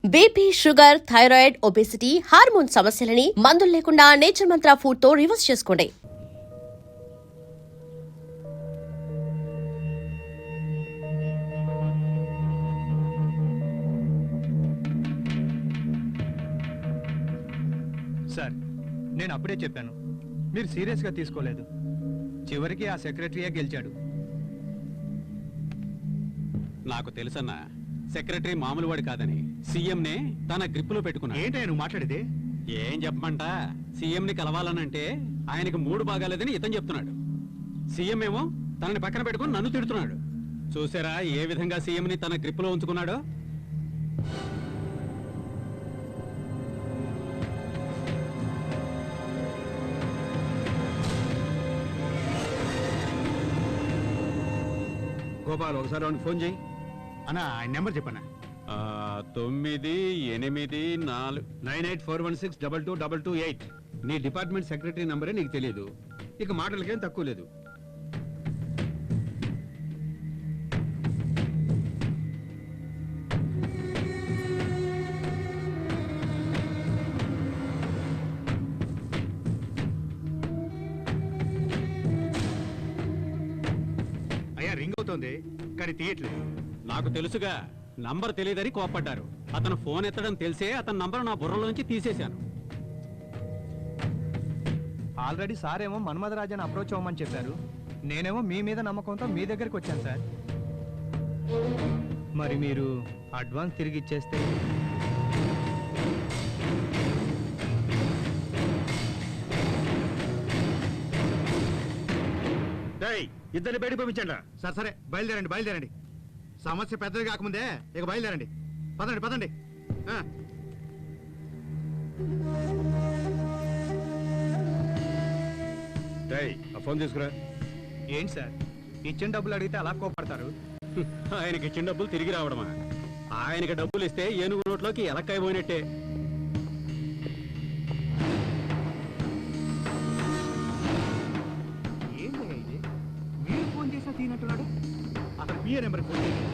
BP, sugar, thyroid, obesity, hormone సమస్యలని మందులు లేకుండా నేచర్ మంత్ర ఫుడ్ తో రివర్స్ చేసుకోండి. సార్, నేను అప్పుడే చెప్పాను, మీరు సీరియస్గా తీసుకోలేదు. చివరికి ఆ సెక్రటరీయే గెలిచాడు. నాకు తెలుసన్నా, సెక్రటరీ మామూలు వాడు కాదని సీఎంనే తన గ్రిప్పులో పెట్టుకున్నా. ఏంటో నువ్వు మాట్లాడేది? ఏం చెప్పమంట, సీఎంని కలవాలనంటే ఆయనకు మూడు బాగాలేదని ఇతను చెప్తున్నాడు. సీఎం ఏమో తనని పక్కన పెట్టుకుని నన్ను తిడుతున్నాడు. చూసారా ఏ విధంగా సీఎంని తన గ్రిప్పులో ఉంచుకున్నాడో? గోపాల్, ఒకసారి వాడికి ఫోన్ చేయి. అన్నా, ఆయన నెంబర్ చెప్పనా? 984 9841622228. నీ డిపార్ట్మెంట్ సెక్రటరీ నంబరే నీకు తెలియదు, ఇక మాటలకేం తక్కువ లేదు. అయ్యా, రింగ్ అవుతోంది కానీ తీయట్లేదు. నాకు తెలుసుగా, నంబర్ తెలియదని కోప్పడ్డారు. అతను ఫోన్ ఎత్తడం తెలిసే అతని నంబర్ నా బుర్రలోంచి తీసేశాను. ఆల్రెడీ సార్ ఏమో మన్మధరాజాన్ని అప్రోచ్ అవ్వమని చెప్పారు. నేనేమో మీ మీద నమ్మకంతో మీ దగ్గరికి వచ్చాను సార్. మరి మీరు అడ్వాన్స్ తిరిగి ఇచ్చేస్తే? ఇద్దరిని బయటకు పంపించండి. సరే సరే, బయలుదేరండి బయలుదేరండి. సమస్య పెద్దది కాకముందే ఇక బయలుదేరండి. పదండి పదండి. ఫోన్ తీసుకురా. ఏంటి సార్, ఇచ్చిన డబ్బులు అడిగితే అలా కోపడతారు? ఆయనకి ఇచ్చిన డబ్బులు తిరిగి రావడమా? ఆయనకి డబ్బులు ఇస్తే ఏనుగు నోట్లోకి ఎలక్కాయ పోయినట్టే. ఏంటయ్యా ఇది? మీరు ఫోన్ చేసినా తీనట్టున్నాడు. అతను పిఏ నెంబర్ ఫోన్ చేయండి.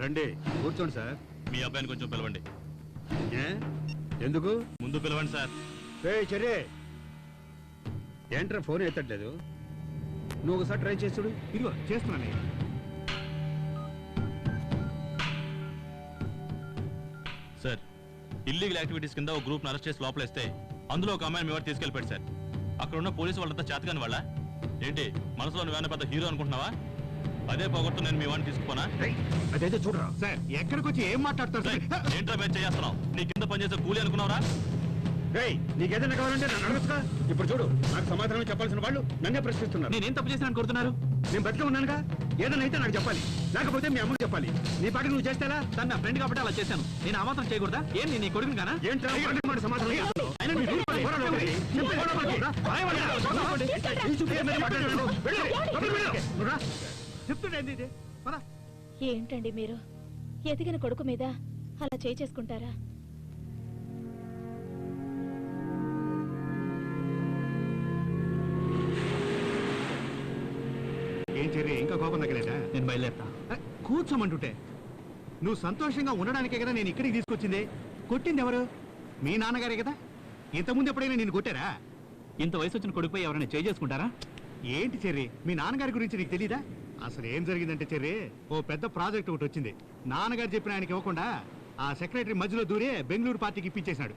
రండి, కూర్చోండి సార్. మీ అబ్బాయిని కొంచెం పిలవండి. ఎందుకు? ముందు పిలవండి సార్. చర్య ఏంట్రా ఫోన్ ఎత్తట్లేదు? నువ్వు ఒకసారి ట్రై చేస్తుడు. ఇదిగో చేస్తున్నాను. సార్, ఇల్లీగల్ యాక్టివిటీస్ కింద ఒక గ్రూప్ను అరెస్ట్ చేసి లోపలేస్తే అందులో ఒక అమ్మాయిని మీ వాడు తీసుకెళ్ళిపోయాడు సార్. అక్కడ ఉన్న పోలీసు వాళ్ళంతా చేతకాని వాళ్ళ ఏంటి? మనసులో నువ్వేనా పెద్ద హీరో అనుకుంటున్నావా? అదే పోగొట్టు నేను మీ వాడిని తీసుకుపోనా? అదైతే చూడరా సార్, ఎక్కడికి వచ్చి ఏం మాట్లాడతారు? ఏంట్రా మేము చేస్తున్నావు? నీ కింద పనిచేసే కూలీ అనుకున్నావురా? నీకేదైనా కావాలంటే నన్ను అడగచ్చుగా. ఇప్పుడు చూడు, నాకు సమాధానం చెప్పాల్సిన వాళ్ళు నన్నే ప్రశ్నిస్తున్నారు. నేనేం తప్పు చేశాను కోరుతున్నారు? నేను బతికే ఉన్నానుగా, ఏదైనా అయితే నాకు చెప్పాలి, లేకపోతే మీ అమ్మకు చెప్పాలి. నీ పాటికి నువ్వు చేస్తేలా? తను నా ఫ్రెండ్ కాబట్టి అలా చేశాను. నేను ఆ మాత్రం చేయకూడదా? ఏం నీ కొడుకుని కానా? ఏంట్రా మాట సమాధానం చెప్తున్నావు? చెప్తుండేంది ఇది? ఏంటండి మీరు ఎదిగిన కొడుకు మీద అలా చేసుకుంటారా? ఏం చెర్రి, ఇంకా కోపం తగ్గలేదా? నేను బయలుదేరుతా. కూర్చోమంటుంటే నువ్వు సంతోషంగా ఉండడానికే కదా నేను ఇక్కడికి తీసుకొచ్చింది. కొట్టింది ఎవరు? మీ నాన్నగారే కదా. ఇంతకుముందు ఎప్పుడైనా నేను కొట్టారా? ఇంత వయసు వచ్చిన కొడుకుపై ఎవరైనా చేసుకుంటారా? ఏంటి చెర్రి, మీ నాన్నగారి గురించి నీకు తెలీదా? అసలు ఏం జరిగిందంటే చెర్రి, ఓ పెద్ద ప్రాజెక్ట్ ఒకటి వచ్చింది. నాన్నగారు చెప్పిన ఆయనకి ఇవ్వకుండా ఆ సెక్రటరీ మధ్యలో దూరే బెంగళూరు పార్టీకి ఇప్పించేశాడు.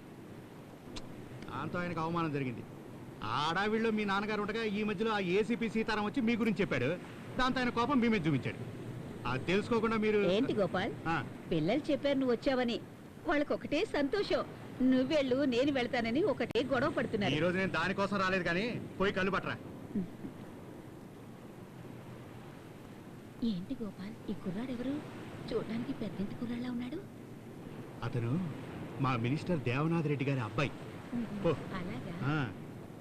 దాంతో ఆయనకు అవమానం జరిగింది. ఆడావిళ్ళలో మీ నాన్నగారు ఉండగా ఈ మధ్యలో ఆ ఏసీపీ సీతారాం వచ్చి మీ గురించి చెప్పాడు. దాంతో ఆయన కోపం మీ మీద చూపించాడు. అది తెలుసుకోకుండా మీరు ఏంటి గోపాల్, పిల్లలు చెప్పారు నువ్వు వచ్చావని, వాళ్ళకి ఒకటే సంతోషం. నువ్వెళ్ళు నేను వెళ్తానని ఒకటే గొడవ పడుతున్నారు. ఈ రోజు నేను దానికోసం రాలేదు, కానీ పోయి కళ్ళు పట్టరా. ఏంటి గోపాల్, ఈ కుర్రాడెవరు? చూడడానికి పెద్దింటి కుర్రాళ్ళ ఉన్నాడు. అతను మా మినిస్టర్ దేవనాథ్ రెడ్డి గారి అబ్బాయి. అలాగా?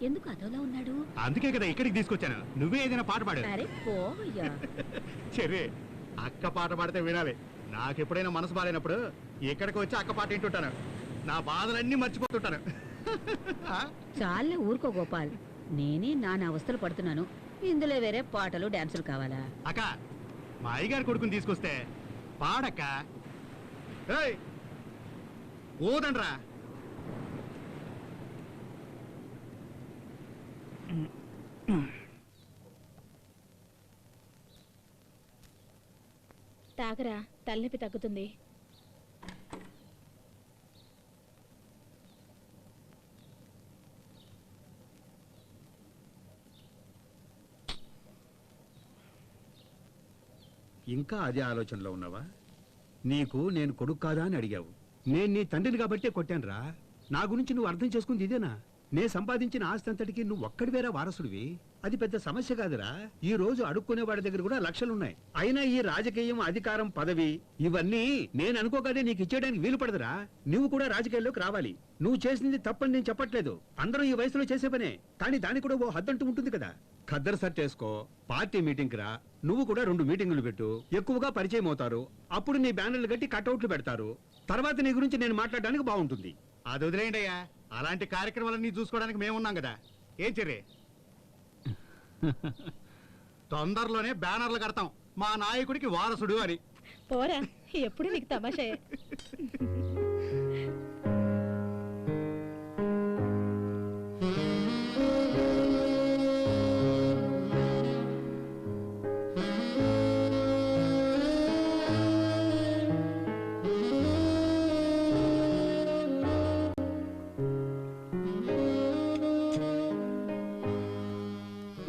ఎందుకు అదోలా ఉన్నాడు? అందుకే కదా ఇక్కడికి తీసుకొచ్చాను. నువ్వే ఏదైనా పాట పాడు. అరే పోయ్యా. సరే, అక్క పాట పాడితే వినాలి. నాకెప్పుడైనా మనసు బాలేనప్పుడు ఇక్కడికి వచ్చి అక్క పాట వింటుంటాను. నా బాధలన్నీ మర్చిపోతుంటాను. చాలే ఊరుకో గోపాల్, నేనే నా అవస్థలు పడుతున్నాను. ఇందులో వేరే పాటలు డాన్సులు కావాలా? అక్క మా అయ్యగారి కొడుకుని తీసుకొస్తే పాడక్క. ఏయ్ ఊదండ్రా. తాగరా, తలనొప్పి తగ్గుతుంది. ఇంకా అదే ఆలోచనలో ఉన్నావా? నీకు నేను కొడుకు కాదా అని అడిగావు. నేను నీ తండ్రిని కాబట్టే కొట్టానురా. నా గురించి నువ్వు అర్థం చేసుకుంది ఇదేనా? నే సంపాదించిన ఆస్తి అంతటికి నువ్వు ఒక్కడివేరా వారసుడివి. అది పెద్ద సమస్య కాదురా. ఈ రోజు అడుక్కునే వాడి దగ్గర కూడా లక్షలున్నాయి. అయినా ఈ రాజకీయం, అధికారం, పదవి ఇవన్నీ నేను అనుకోగానే నీకు ఇచ్చేయడానికి వీలు పడదురా. నువ్వు కూడా రాజకీయాల్లోకి రావాలి. నువ్వు చేసింది తప్పని నేను చెప్పట్లేదు. అందరూ ఈ వయసులో చేసే పనే. కానీ దానికి కూడా ఓ హద్దంటూ ఉంటుంది కదా. ఖద్దరు సెట్ చేసుకో, పార్టీ మీటింగ్ రా. నువ్వు కూడా 2 మీటింగులు పెట్టు. ఎక్కువగా పరిచయం అవుతారు. అప్పుడు నీ బ్యానర్లు కట్టి కట్అవుట్లు పెడతారు. తర్వాత నీ గురించి నేను మాట్లాడడానికి బాగుంటుంది. అది వదిలేయండి అయ్యా. అలాంటి కార్యక్రమాలన్నీ చూసుకోవడానికి మేమున్నాం కదా. ఏం చెర్రి తొందరలోనే బ్యానర్లు కడతాం మా నాయకుడికి వారసుడు అని. పోరా, ఎప్పుడు నీకు తమాషాయే.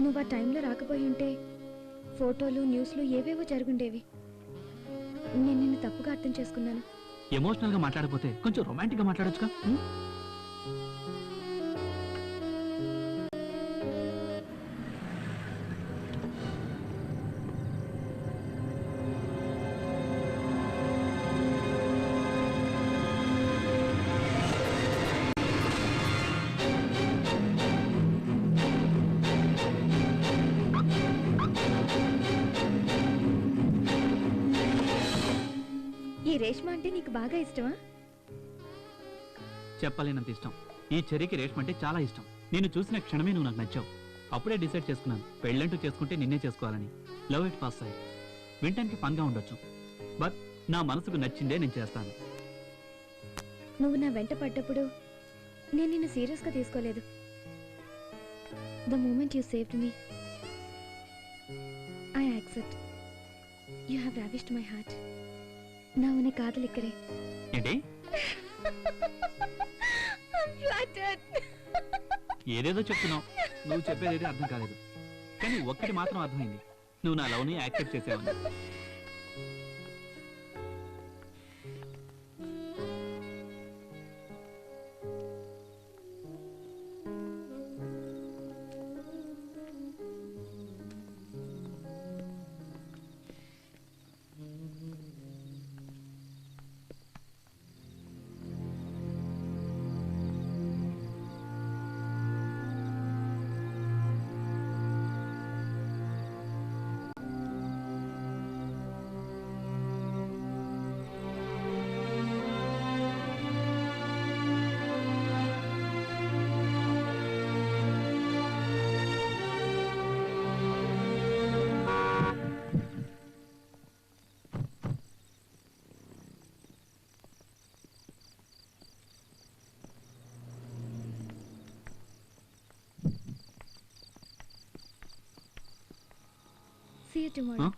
నువ్వు ఆ టైంలో రాకపోయి ఉంటే ఫోటోలు, న్యూస్లు ఏవేవో జరుగుండేవి. నేను నిన్ను తప్పుగా అర్థం చేసుకున్నాను. ఎమోషనల్ గా మాట్లాడకపోతే కొంచెం రొమాంటిక్ గా మాట్లాడొచ్చుగా. ఈ రేష్మ అంటే నీకు బాగా ఇష్టమా? చెప్పలేనంత ఇష్టం. ఈ చెర్రీకి రేష్మ అంటే చాలా ఇష్టం. నేను చూసిన క్షణమే నువ్వు నాకు నచ్చావు. అప్పుడే డిసైడ్ చేసుకున్నాను, పెళ్ళంటూ చేసుకుంటే నిన్నే చేసుకోవాలని. Love it first sight. వింటానికి ఫన్గా ఉండొచ్చు, బట్ నా మనసుకు నచ్చిందే నేను చేస్తాను. నువ్వు నా వెంట పడ్డప్పుడు నేను నిన్ను సీరియస్గా తీసుకోలేదు. The moment you saved me, I accept. You have ravished my heart. நான் உன்னை காதலிக்கிறேன். ఏంటి? ఏదేదో చెప్తున్నావు. నువ్వు చెప్పేది అర్థం కాలేదు. కానీ ఒక్కటి మాత్రం అర్థమైంది, నువ్వు నా లవ్ని యాక్సెప్ట్ చేసావని. See you tomorrow.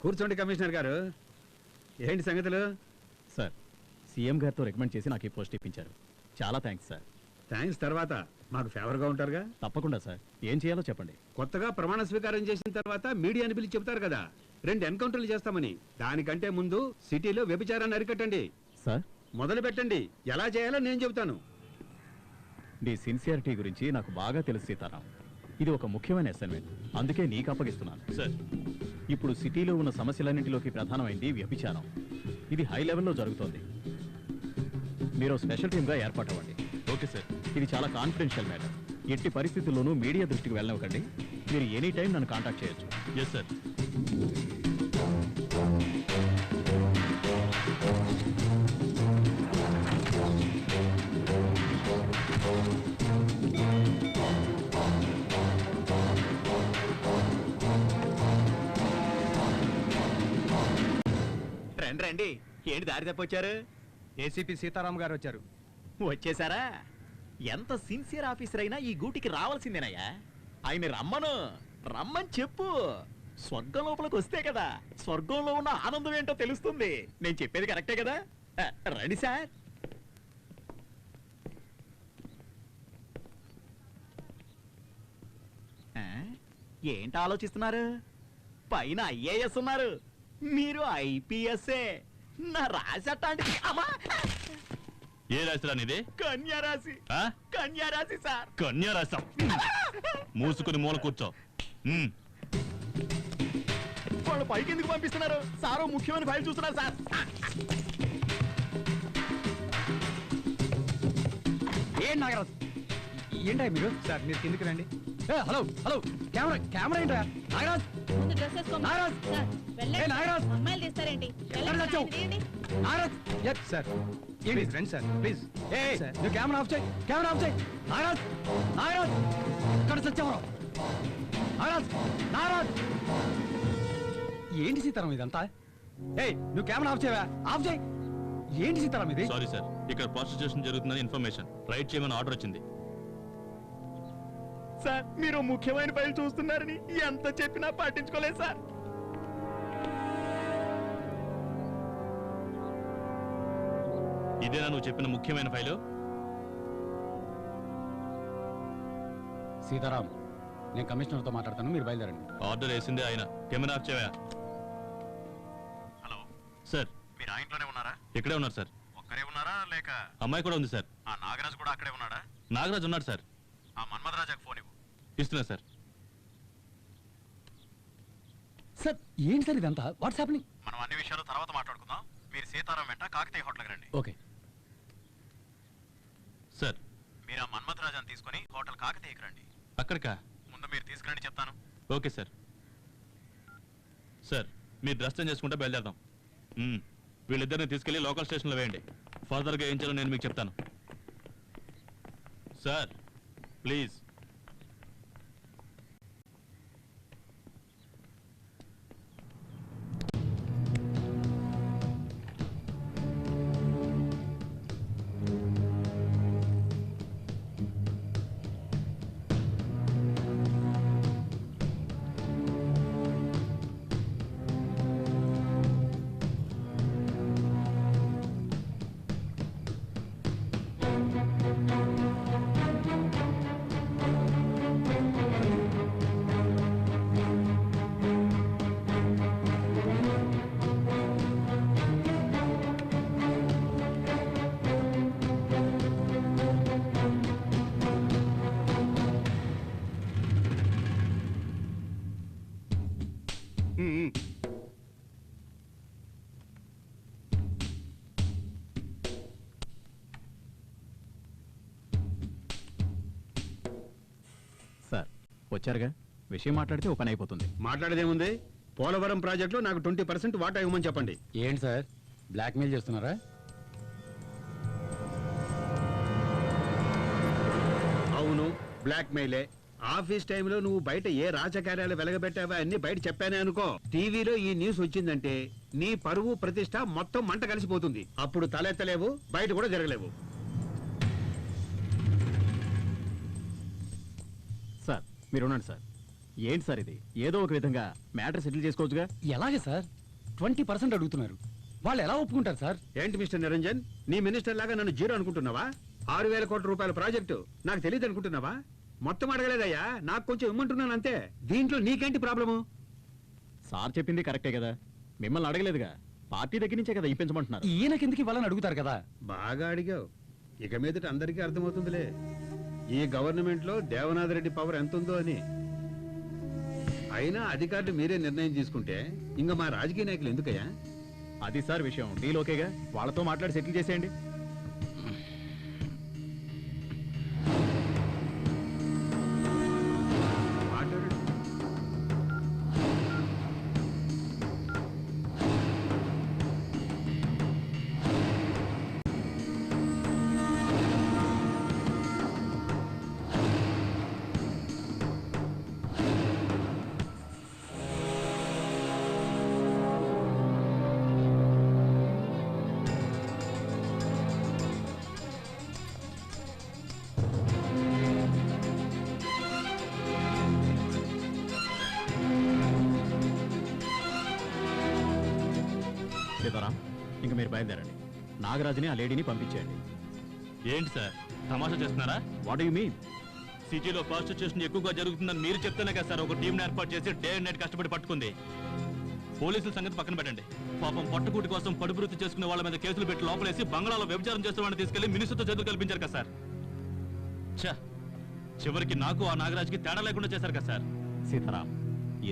కూర్చోండి కమిషనర్ గారు. ఏంటి సంగతులు? సార్, సీఎం గారితో రికమెండ్ చేసి నాకు ఈ పోస్ట్ ఇప్పించారు. చాలా థ్యాంక్స్ సార్. థ్యాంక్స్ తర్వాత మాకు ఫేవర్గా ఉంటారుగా. తప్పకుండా సార్. ఏం చేయాలో చెప్పండి. కొత్తగా ప్రమాణ స్వీకారం చేసిన తర్వాత మీడియాని పిలిచి చెప్తారు కదా 2 ఎన్కౌంటర్లు చేస్తామని. దానికంటే ముందు సిటీలో వ్యభిచారాన్ని అరికట్టండి. సార్, మొదలు పెట్టండి. ఎలా చేయాలో నేను చెబుతాను. నీ సిన్సియారిటీ గురించి నాకు బాగా తెలుసు సీతారాం. ఇది ఒక ముఖ్యమైన అసైన్మెంట్, అందుకే నీకు అప్పగిస్తున్నాను. సార్ ఇప్పుడు సిటీలో ఉన్న సమస్యలన్నింటిలోకి ప్రధానమైంది వ్యభిచారం. ఇది హై లెవెల్లో జరుగుతోంది. మీరు స్పెషల్ టీమ్గా ఏర్పాటవ్వండి. Okay sir. ఇది చాలా కాన్ఫిడెన్షియల్ మ్యాటర్. ఎట్టి పరిస్థితుల్లోనూ మీడియా దృష్టికి వెళ్ళనివ్వకండి. మీరు ఎనీ టైం నన్ను కాంటాక్ట్ చేయొచ్చు. Yes sir. రండి రండి. ఏంటి దారి తప్పొచ్చారు? ఏసీపీ సీతారాం గారు వచ్చారు. వచ్చేసారా? ఎంత సిన్సియర్ ఆఫీసర్ అయినా ఈ గూటికి రావాల్సిందేనయ్యా. ఆయన రమ్మని చెప్పు. స్వర్గం లోపలికి వస్తే కదా స్వర్గంలో ఉన్న ఆనందం ఏంటో తెలుస్తుంది. నేను చెప్పేది కరెక్టే కదా? రండి సార్. ఏంటి ఆలోచిస్తున్నారు? పైన ఐఏఎస్ ఉన్నారు, మీరు ఐపీఎస్ఏ. నా రాశి అట్లాంటిది. అమ్మా, ఏ రాశిరా నీది? కన్యారాశి. ఆ? కన్యారాశి సార్. కన్యా రాశాం. మూసుకుని మూల కూర్చో. వాళ్ళు పైకి ఎందుకు పంపిస్తున్నారు? సారో ముఖ్యమైన ఫైల్ చూస్తున్నారు సార్. ఏం నాగరాజు, ఏంటా మీరు? సార్ మీరు కిందికి రండి. హలో హలో, కెమెరా ఏంటా? నాగరాజ్, ముందు డ్రెస్ వేసుకోండి. నాగరాజ్! సార్, వెళ్ళండి. ఏ, నాగరాజ్! అమ్మాయిలు తీస్తారేంటి? ఎక్కడ వెళ్ళండి, తెచ్చావు? తీయండి. నాగరాజ్! Yes sir. ఏంటి రండి సార్, ప్లీజ్. ఏ నువ్వు కెమెరా ఆఫ్ చేయి, కెమెరా ఆఫ్ చేయి. నాగరాజ్, నాగరాజ్, ఇక్కడ తెచ్చావు. నాగరాజ్, నాగరాజ్! ఏంటి సీతారాం ఇదంతా? ఏయ్ నువ్వు కెమెరా ఆఫ్ చేయవా? ఆఫ్ చేయి. ఏంటి సీతారాం ఇది? సారీ సార్, ఇక్కడ ప్రాస్టిట్యూషన్ జరుగుతుందని ఇన్ఫర్మేషన్. రైట్ చేయమని ఆర్డర్ వచ్చింది. సార్, మీరు ముఖ్యమైన ఫైల్ చూస్తున్నారని ఎంత చెప్పినా పట్టించుకోలేదు సార్. ఇదేనా నువ్వు చెప్పిన ముఖ్యమైన ఫైలు? సీతారాం, నేను కమిషనర్తో మాట్లాడతాను, మీరు బయలుదేరండి. ఆర్డర్ వేసిందే ఆయన. కెమెరా ఆఫ్ చేయవా? హలో సార్, మీరు ఆ ఇంట్లోనే ఉన్నారా? ఇక్కడే ఉన్నారు సార్. ఒక్కరే ఉన్నారా లేక అమ్మాయి కూడా ఉంది సార్. ఆ నాగరాజు కూడా అక్కడే ఉన్నాడా? నాగరాజ్ ఉన్నాడు సార్. ఆ మన్మధరాజాకు ఫోన్ ఇవ్వు. ఇస్తున్నా సార్. సార్ ఏంటి సార్ ఇదంతా? What's happening? మనం అన్ని విషయాలు తర్వాత మాట్లాడుకుందాం. మీరు సీతారాం వెంట కాకతీయ హోటల్కి రండి. Okay sir. మీరు ఆ మన్మధరాజాన్ని తీసుకొని హోటల్ కాకతీయకి రండి. అక్కడికా? ముందు మీరు తీసుకురండి, చెప్తాను. Okay sir. సార్, మీరు డ్రెస్ చేంజ్ చేసుకుంటే బయలుదేరదాం. వీళ్ళిద్దరిని తీసుకెళ్లి లోకల్ స్టేషన్లో వేయండి. ఫర్దర్గా ఏం చేయాలో నేను మీకు చెప్తాను. Sir please. సార్ వచ్చారుగా, విషయం మాట్లాడితే ఓ పని అయిపోతుంది. మాట్లాడేదేముంది? పోలవరం ప్రాజెక్టులో నాకు 20% వాటా ఇవ్వమని చెప్పండి. ఏంటి సార్ బ్లాక్మెయిల్ చేస్తున్నారా? అవును, బ్లాక్మెయిలే. ఆఫీస్ టైంలో నువ్వు బయట ఏ రాజకార్యాలు వెలగబెట్టావా అన్ని బయట చెప్పానే అనుకో, టీవీలో ఈ న్యూస్ వచ్చిందంటే నీ పరువు ప్రతిష్ట మొత్తం మంట కలిసిపోతుంది. అప్పుడు తలెత్తలేవు, బయట కూడా జరగలేవు. సార్ మీరు ఉండండి సార్. ఏంటి సార్ ఇది? ఏదో ఒక విధంగా మ్యాటర్ సెటిల్ చేసుకోవచ్చుగా. ఎలాగే సార్ 20% అడుగుతున్నారు, వాళ్ళు ఎలా ఒప్పుకుంటారు సార్? ఏంటి మిస్టర్ నిరంజన్, నీ మినిస్టర్ లాగా నన్ను జీరో అనుకుంటున్నావా? 6,000 కోట్ల రూపాయల ప్రాజెక్టు నాకు తెలియదు అనుకుంటున్నావా? మొత్తం అడగలేదయ్యా, నాకు కొంచెం ఇమ్మంటున్నాను అంతే. దీంట్లో నీకేంటి ప్రాబ్లము? సార్ చెప్పింది కరెక్టే కదా, మిమ్మల్ని అడగలేదుగా, పార్టీ దగ్గర నుంచే కదా ఇప్పించమంటున్నారు. ఈయనకెందుకు ఇవ్వాలని అడుగుతారు కదా. బాగా అడిగావు, ఇక మీదట అందరికీ అర్థమవుతుందిలే ఈ గవర్నమెంట్ లో దేవనాథ్ రెడ్డి పవర్ ఎంత ఉందో అని. అయినా అధికారులు మీరే నిర్ణయం తీసుకుంటే ఇంకా మా రాజకీయ నాయకులు ఎందుకయ్యా? అది సార్ విషయం, డీల్ ఓకేగా, వాళ్ళతో మాట్లాడి సెటిల్ చేసేయండి. మాట్లాడండి. సీతారాం, ఇంక మీరు బయలుదేరండి. నాగరాజుని ఆ లేడీని పంపించేయండి. ఏంటి సార్ తమాషా చేస్తున్నారా? What you mean? సిటీలో ప్రాస్టిట్యూషన్ ఎక్కువగా జరుగుతుందని మీరు చెప్తేనే కదా సార్ ఒక టీంని ఏర్పాటు చేసి డే అండ్ నైట్ కష్టపడి పట్టుకుంది. పోలీసుల సంగతి పక్కన పెట్టండి, పాపం పట్టుకూటి కోసం పడుబృత్తి చేసుకునే వాళ్ళ మీద కేసులు పెట్టి లోపలేసి బంగాళాలో వ్యభిచారం చేస్తున్న వాడిని తీసుకెళ్లి మినిస్టర్తో చదువు కల్పించారు కదా సార్. చివరికి నాకు ఆ నాగరాజుకి తేడా లేకుండా చేశారు కదా సార్. సీతారాం,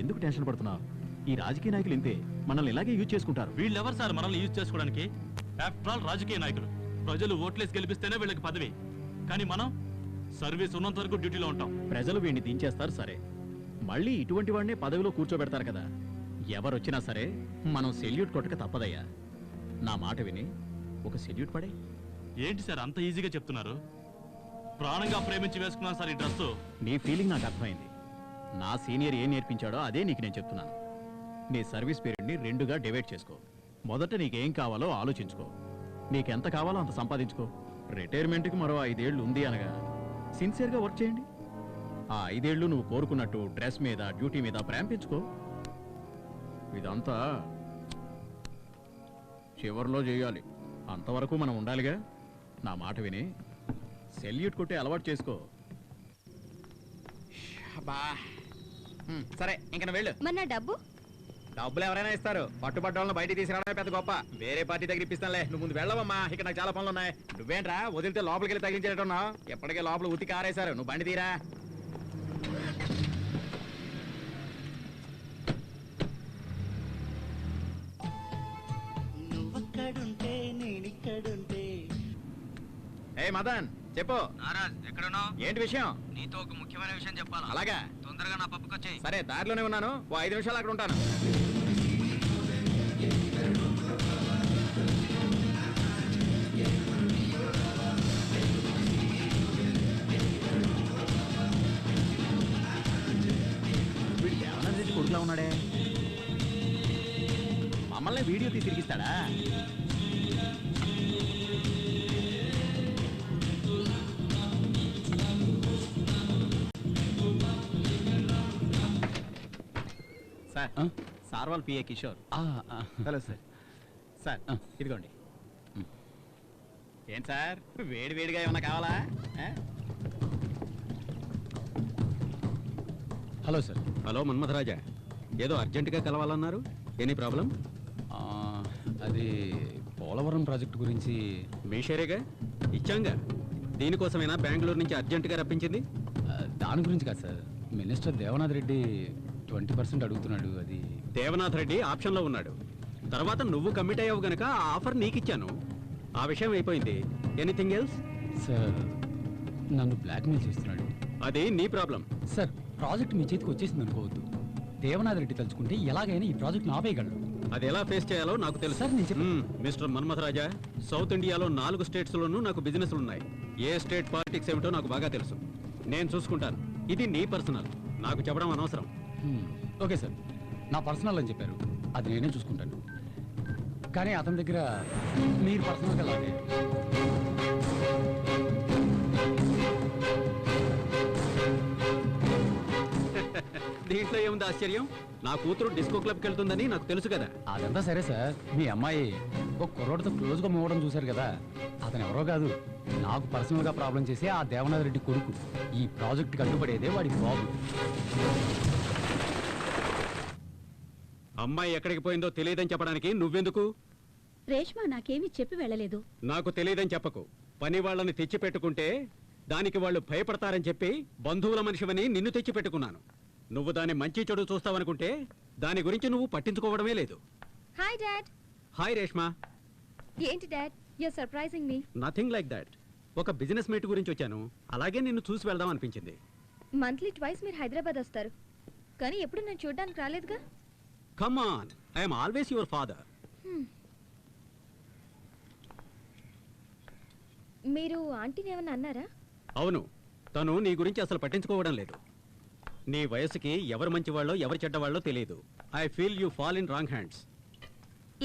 ఎందుకు టెన్షన్ పడుతున్నావు? ఈ రాజకీయ నాయకులు ఇంతే, మనల్ని ఇలాగే యూజ్ చేసుకుంటారు. వీళ్ళెవరు సార్ మనల్ని యూజ్ చేసుకోవడానికి? ఆఫ్టర్ ఆల్ రాజకీయ నాయకులు, ప్రజలు ఓట్లేసి గెలిపిస్తేనే వీళ్ళకి పదవి, కానీ మనం సర్వీస్ ఉన్నంత వరకు డ్యూటీలో ఉంటాం. ప్రజలు వీడిని దించేస్తారు సరే, మళ్ళీ ఇటువంటి వాడినే పదవిలో కూర్చోబెడతారు కదా. ఎవరొచ్చినా సరే మనం సెల్యూట్ కొట్టక తప్పదయ్యా. నా మాట విని ఒక సెల్యూట్ పడే. ఏంటి సార్ అంత ఈజీగా చెప్తున్నారు? ప్రాణంగా ప్రేమించి వేసుకున్నాను సార్ ఈ డ్రెస్సు. నీ ఫీలింగ్ నాకు అర్థమైంది. నా సీనియర్ ఏం నేర్పించాడో అదే నీకు నేను చెప్తున్నాను. నీ సర్వీస్ పీరియడ్ని 2గా డివైడ్ చేసుకో. మొదట నీకేం కావాలో ఆలోచించుకో, నీకెంత కావాలో అంత సంపాదించుకో. రిటైర్మెంట్కి మరో 5 ఏళ్ళు ఉంది అనగా సిన్సియర్గా వర్క్ చేయండి. ఆ 5 ఏళ్ళు నువ్వు కోరుకున్నట్టు డ్రెస్ మీద డ్యూటీ మీద ప్రేమ పెంచుకో. ఇదంతా చివరిలో చేయాలి, అంతవరకు మనం ఉండాలిగా. నా మాట విని సెల్యూట్ కొట్టే అలవాటు చేసుకో. సరే ఇంక నువ్వు వెళ్ళు. మరి నా డబ్బు? డబ్బులు ఎవరైనా ఇస్తారు, పట్టుబడ్డ వాళ్ళని బయటికి తీసుకురావడమే పెద్ద గొప్ప. వేరే పార్టీ దగ్గర ఇప్పిస్తానులే, నువ్వు ముందు వెళ్ళవమ్మా, ఇక్కడ నాకు చాలా పనులు ఉన్నాయి. నువ్వేంట్రా వదిలితే లోపలికి వెళ్ళి తగిలించేటట్టున్నావు? ఎప్పటికే లోపల ఉతికి ఆరేశారు, నువ్వు బండి తీరా. ఏ మదన్ చెప్పు. ఏంటి విషయం? నీతో ఒక ముఖ్యమైన విషయం చెప్పాలి. అలాగా, తొందరగా నా పప్పుకి వచ్చేయ్. సరే దారిలోనే ఉన్నాను, ఓ 5 నిమిషాలు అక్కడ ఉంటాను. వీడు దేవనాథ్ రెడ్డి కొడుకులా ఉన్నాడే, మమ్మల్ని వీడియో తీసి తిరిగిస్తాడా? సార్, సార్ వాళ్ళ PA Kishore. Hello sir. Sir ఇదిగోండి. ఏం సార్ వేడి వేడిగా ఏమన్నా కావాలా? Hello sir. హలో మన్మథరాజా, ఏదో అర్జెంటుగా కలవాలన్నారు, ఎనీ ప్రాబ్లం? అది పోలవరం ప్రాజెక్టు గురించి. మీ షేరేగా ఇచ్చాంగా, దీనికోసమైనా బెంగళూరు నుంచి అర్జెంటుగా రప్పించింది. దాని గురించి కాదు సార్, మినిస్టర్ దేవనాథ్ రెడ్డి 20% అడుగుతున్నాడు. అది దేవనాథ్ రెడ్డి ఆప్షన్లో ఉన్నాడు, తర్వాత నువ్వు కమిట్ అయ్యావు గనక ఆ ఆఫర్ నీకిచ్చాను. ఆ విషయం అయిపోయింది. Anything else? సార్ నన్ను బ్లాక్మెయిల్ చేస్తున్నాడు. అది నీ ప్రాబ్లం. సార్ ప్రాజెక్ట్ మీ చేతికి వచ్చేసింది అనుకోవద్దు. దేవనాథ్ రెడ్డి తలుచుకుంటే ఎలాగైనా ఈ ప్రాజెక్ట్ను ఆపేయగలడు. అది ఎలా ఫేస్ చేయాలో నాకు తెలుసు. సార్ నేను చెప్పాను. మిస్టర్ మన్మథరాజా, సౌత్ ఇండియాలో 4 స్టేట్స్లోనూ నాకు బిజినెస్లు ఉన్నాయి. ఏ స్టేట్ పాలిటిక్స్ ఏమిటో నాకు బాగా తెలుసు, నేను చూసుకుంటాను. ఇది నీ పర్సనల్, నాకు చెప్పడం అనవసరం. ఓకే సార్, నా పర్సనల్ అని చెప్పారు, అది నేనే చూసుకుంటాను. కానీ అతని దగ్గర మీరు పర్సనల్గా లాగే. దీంట్లో ఏముంది ఆశ్చర్యం? నా కూతురు డిస్కో క్లబ్కి వెళ్తుందని నాకు తెలుసు కదా. అదంతా సరే సార్, మీ అమ్మాయి ఒక కుర్రోడితో క్లోజ్గా మూవడం చూశారు కదా, అతను ఎవరో కాదు, నాకు పర్సనల్గా ప్రాబ్లం చేసి ఆ దేవనాథ్ రెడ్డి కొడుకు. ఈ ప్రాజెక్ట్ కట్టుబడేదే వాడి బాబు. అమ్మాయి ఎక్కడికి పోయిందో తెలియదని చెప్పడానికి నువ్వెందుకు? రేష్మా నాకేమీ చెప్పి వెళ్ళలేదు. నాకు తెలియదని చెప్పకు. పని వాళ్ళని తెచ్చి పెట్టుకుంటే దానికి వాళ్ళు భయపడతారని చెప్పి బంధువుల మనిషివని నిన్ను తెచ్చి పెట్టుకున్నాను. నువ్వు దాని మంచి చెడు చూస్తావనుకుంటే దాని గురించి నువ్వు పట్టించుకోవడమే లేదు. Hi dad. హాయ్ రేష్మా. ఏంటి dad, you're surprising me. Nothing like that. ఒక బిజినెస్ మీట్ గురించి వచ్చాను, అలాగే నిన్ను చూసి వెళ్దాం అనిపించింది. మంత్లీ ట్వైస్ మీరు హైదరాబాద్ వస్తారు, కానీ ఎప్పుడు నేను చూడడానికి రాలేదుగా. Come on, I'm always your father. మీరు ఆంటీని ఏమన్నా అన్నారా? అవును, తను నీ గురించి అసలు పట్టించుకోవడం లేదు. నీ వయసుకి ఎవరు మంచివాళ్ళో ఎవరు చెడ్డవాళ్ళో తెలియదు. I feel you fall in wrong hands.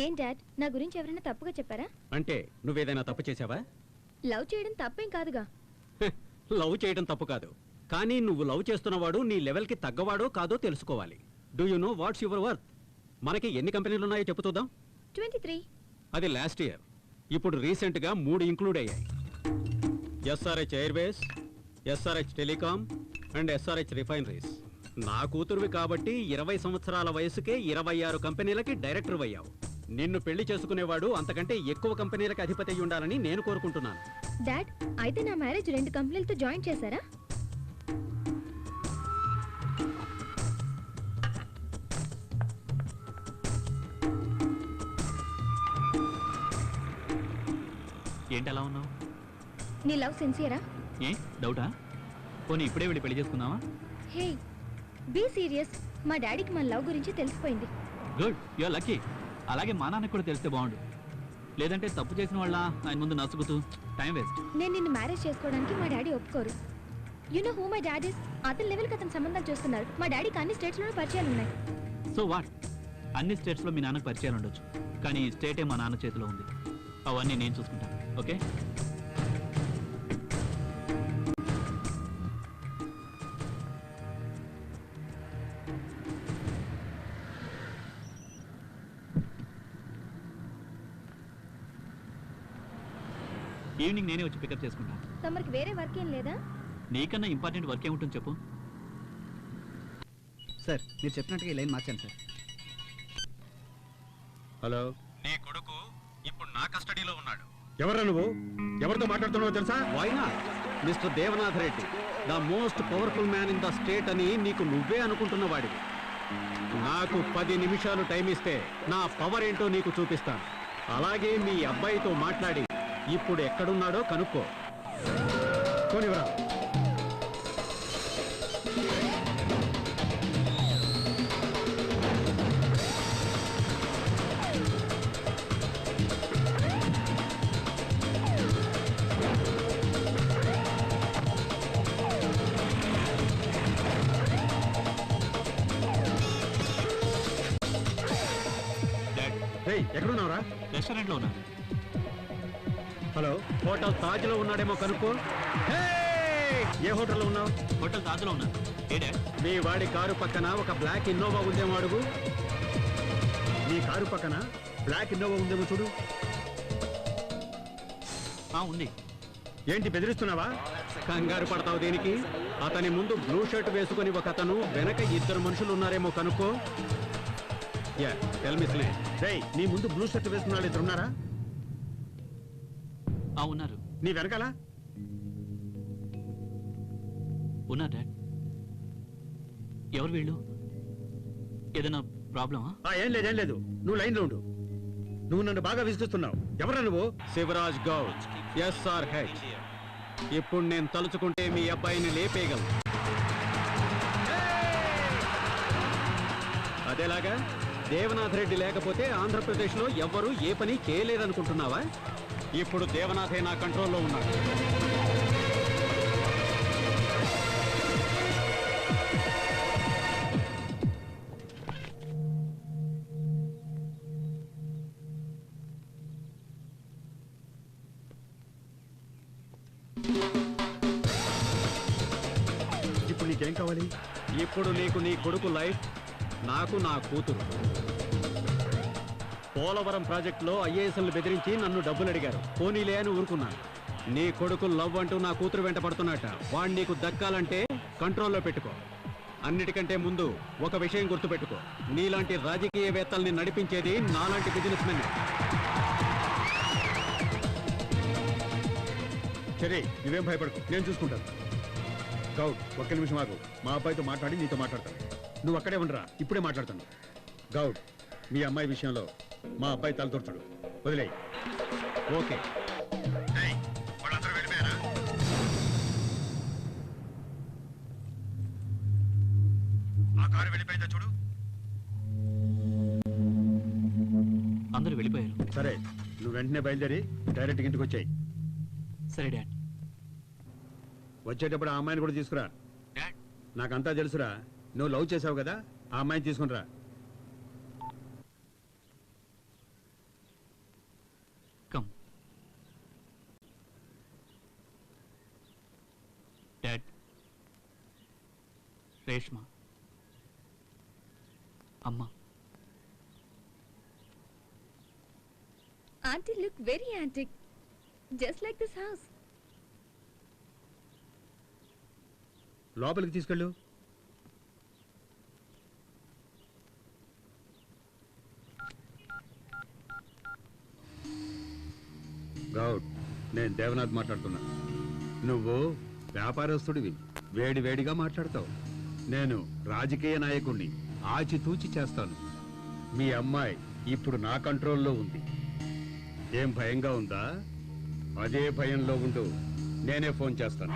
ఏం డాడ్, నా గురించి ఎవరైనా తప్పుగా చెప్పారా? అంటే నువ్వేదైనా తప్పు చేసావా? లవ్ చేయడం తప్పేం కాదుగా. లవ్ చేయడం తప్పు కాదు, కానీ నువ్వు లవ్ చేస్తున్నవాడు నీ లెవెల్కి తగ్గవాడో కాదో తెలుసుకోవాలి. Do you know what's your worth? మనకి ఎన్ని కంపెనీలు ఉన్నాయో చెప్పు చూద్దాం. 23. అది లాస్ట్ ఇయర్. ఇప్పుడు రీసెంట్గా 3 ఇంక్లూడ్ అయ్యాయి. SRH Airways, SRH telecom and SRH refineries. నా కూతురువి కాబట్టి 20 సంవత్సరాల వయసుకే 26 కంపెనీలకి డైరెక్టర్ అయ్యావు. నిన్ను పెళ్లి చేసుకునేవాడు అంతకంటే ఎక్కువ కంపెనీలకు అధిపతి అయి ఉండాలని నేను కోరుకుంటున్నాను. డాడ్, అయితే నా మ్యారేజ్ 2 కంపెనీలతో జాయిన్ చేశారా? ఏంటి అలా ఉన్నావు? నీ లవ్ సిన్సియరా? ఏ డౌటా? పోనీ ఇప్పుడే వెళ్ళి పెళ్లి చేసుకుందామా? Hey, be serious. మా డాడీకి మన లవ్ గురించి తెలిసిపోయింది. Good, you're lucky. అలాగే మా నాన్నకు కూడా తెలిస్తే బాగుండు. లేదంటే తప్పు చేసిన వాళ్ళ ఆయన ముందు నసుగుతూ టైం వేస్ట్. నేను నిన్ను మ్యారేజ్ చేసుకోవడానికి మా డాడీ ఒప్పుకోరు. You know who my daddy is? అతని లెవెల్కి అతను సంబంధాలు చూస్తున్నారు. మా డాడీకి అన్ని స్టేట్స్లోనూ పరిచయాలు ఉన్నాయి. So what? అన్ని స్టేట్స్లో మీ నాన్నకు పరిచయాలు ఉండొచ్చు, కానీ ఈ స్టేటే మా నాన్న చేతిలో ఉంది. అవన్నీ నేను చూసుకుంటాను. ఓకే? ఈవినింగ్ నేనే వచ్చి పికప్ చేసుకుంటాను. తమరికి వేరే వర్క్ ఏం లేదా? నీకన్నా ఇంపార్టెంట్ వర్క్ ఏముంటుంది చెప్పు. సార్, మీరు చెప్పినట్టుగా ఈ లైన్ మార్చాను సార్. హలో, నీ కొడుకు ఇప్పుడు నా కస్టడీలో ఉన్నాడు. ఎవరా నువ్వు? ఎవరితో మాట్లాడుతున్నావో తెలుసా? Why not? Mister Devanath Reddy, the most powerful man in the state అని నీకు నువ్వే అనుకుంటున్న వాడివి. నాకు 10 నిమిషాలు టైం ఇస్తే నా పవర్ ఏంటో నీకు చూపిస్తాను. అలాగే మీ అబ్బాయితో మాట్లాడి ఇప్పుడు ఎక్కడున్నాడో కనుక్కో. పోనివరా. ఎక్కడున్నావురా? రెస్టారెంట్లో ఉన్నా. హలో, హోటల్ తాజ్లో ఉన్నాడేమో కనుక్కో. ఏ హోటల్లో ఉన్నావు? హోటల్ తాజ్లో ఉన్నా. ఏ డాడ్? మీ వాడి కారు పక్కన ఒక బ్లాక్ ఇన్నోవా ఉందేమో అడుగు. నీ కారు పక్కన బ్లాక్ ఇన్నోవా ఉందేమో చూడు. ఉంది. ఏంటి బెదిరిస్తున్నావా? కంగారు పడతావు దేనికి? అతని ముందు బ్లూ షర్ట్ వేసుకుని ఒక అతను, వెనక 2 మనుషులు ఉన్నారేమో కనుక్కో. నీ ముందు బ్లూ షర్ట్ వేసుకున్న వాళ్ళు 2 ఉన్నారా? ఉన్నారు. నీ వెనకాల ఉన్నారు డాడ్. ఎవరు వీళ్ళు? ఏదైనా ప్రాబ్లమా? ఏం లేదు. నువ్వు లైన్లో ఉండు. నువ్వు నన్ను బాగా విసిగిస్తున్నావు. ఎవరా నువ్వు? శివరాజ్ గౌడ్, SRH. ఇప్పుడు నేను తలుచుకుంటే మీ అబ్బాయిని లేపేయగలను. అదేలాగా దేవనాథ్ రెడ్డి లేకపోతే ఆంధ్రప్రదేశ్లో ఎవ్వరూ ఏ పని చేయలేదనుకుంటున్నావా? ఇప్పుడు దేవనాథే నా కంట్రోల్లో ఉన్నాడు. ఇప్పుడు నీకేం కావాలి? ఇప్పుడు నీకు నీ కొడుకు లైఫ్, నాకు నా కూతురు. పోలవరం ప్రాజెక్టులో ఐఏఎస్ఎల్ని బెదిరించి నన్ను డబ్బులు అడిగారు. పోనీలే అని ఊరుకున్నాను. నీ కొడుకు లవ్ అంటూ నా కూతురు వెంట పడుతున్నట్ట. వాణ్ణి నీకు దక్కాలంటే కంట్రోల్లో పెట్టుకో. అన్నిటికంటే ముందు ఒక విషయం గుర్తుపెట్టుకో, నీలాంటి రాజకీయవేత్తల్ని నడిపించేది నాలాంటి బిజినెస్ మెన్. సరే, నువ్వేం భయపడకు, నేను చూసుకుంటాను. గౌడ్, ఒక్క నిమిషం ఆగు. మా అబ్బాయితో మాట్లాడి నీతో మాట్లాడతాను. నువ్వు అక్కడే ఉండరా, ఇప్పుడే మాట్లాడతాను. గౌడ్, మీ అమ్మాయి విషయంలో మా అబ్బాయి తలదూర్చడు, వదిలేయి. ఓకే. వాళ్ళందరూ వెళ్ళిపోయారా? ఆ కారు వెళ్ళిపోయిందా చూడు. అందరూ వెళ్ళిపోయారు. సరే, నువ్వు వెంటనే బయలుదేరి డైరెక్ట్ ఇంటికి వచ్చాయి. సరే డాడ్. వచ్చేటప్పుడు ఆ అమ్మాయిని కూడా తీసుకురా. నాకంతా తెలుసురా, నువ్వు లవ్ చేసావు కదా, ఆ అమ్మాయిని తీసుకునిరా. Come dad. రేష్మ అమ్మ. Aunty look very antique, just like this house. లోపలికి తీసుకెళ్ళు. గౌడ్, నేను దేవనాథ్ మాట్లాడుతున్నా. నువ్వు వ్యాపారస్తుడివి, వేడి వేడిగా మాట్లాడతావు. నేను రాజకీయ నాయకుణ్ణి, ఆచితూచి చేస్తాను. మీ అమ్మాయి ఇప్పుడు నా కంట్రోల్లో ఉంది. ఏం భయంగా ఉందా? అదే భయంలో ఉంటూ నేనే ఫోన్ చేస్తాను.